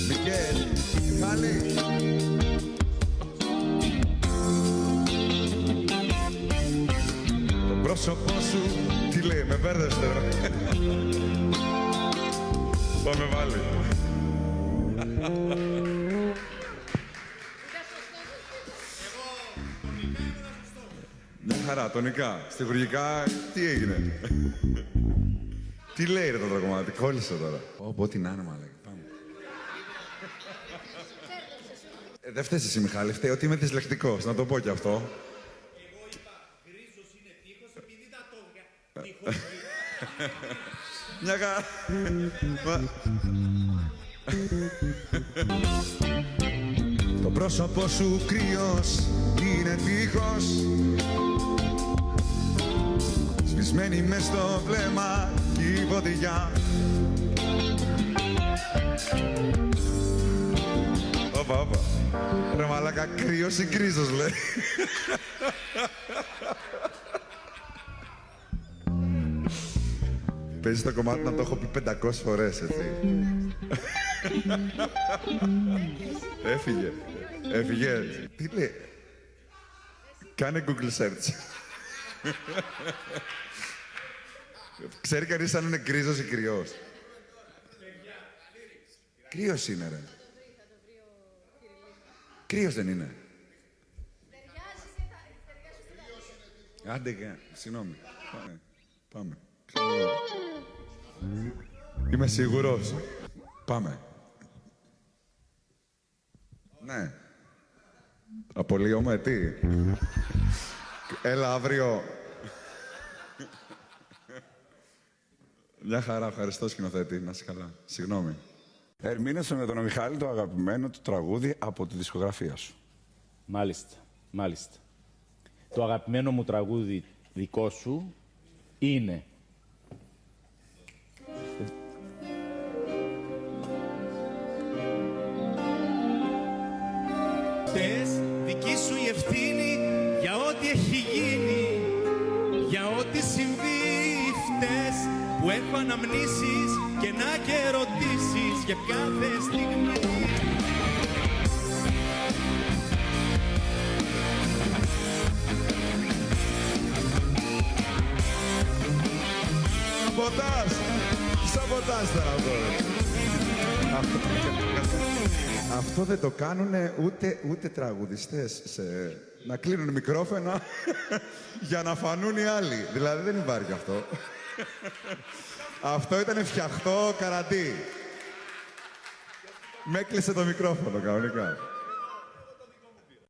Μικέλ, Μιχάλη. Το πρόσωπό σου, τι λέει, με μπέρδεψε τώρα. Πάμε πάλι. Μια χαρά, τονικά. Στιχουργικά, τι έγινε. Τι λέει ρε το κομμάτι, κόλλησε τώρα. Ό,τι να είναι, μάλλον. Πάμε. Δεν φταίς εσύ, Μιχάλη, φταίει ότι είμαι δυσλεκτικός, να το πω κι αυτό. Εγώ είπα, γκρίζος είναι τείχος επειδή τα τόγια. Μια χαρά. Το πρόσωπο σου κρύος είναι τείχος, σβησμένη μες στο βλέμμα η βοδιά. Όπα. Ρε μαλάκα, κρύος ή γκρίζος λέει. Παίζει το κομμάτι να το έχω πει 500 φορές, έτσι. Έφυγε. Τι λέει. Κάνε Google search. Ξέρει κανείς αν είναι γκρίζος ή κρυός. Κρύος είναι, ρε. Κρύος δεν είναι. Άντε, συγγνώμη. Πάμε. Είμαι σίγουρος. Πάμε. Ναι. Απολύομαι, τι. Έλα αύριο. Μια χαρά, ευχαριστώ σκηνοθέτη. Να είσαι καλά. Συγγνώμη. Ερμήνευσε με τον Μιχάλη το αγαπημένο του τραγούδι από τη δισκογραφία σου. Μάλιστα. Το αγαπημένο μου τραγούδι δικό σου είναι... Φταίς, δική σου η ευθύνη για ό,τι έχει γίνει, για ό,τι συμβεί. Φταίς που έχω αναμνήσεις και να και ερωτήσεις για κάθε στιγμή. Σαμποτάζ τώρα αυτό. Αυτό δεν το κάνουνε ούτε τραγουδιστές να κλείνουν μικρόφωνα για να φανούν οι άλλοι. Δηλαδή δεν υπάρχει αυτό. Αυτό ήταν φτιαχτό καραντί. Με έκλεισε το μικρόφωνο κανονικά.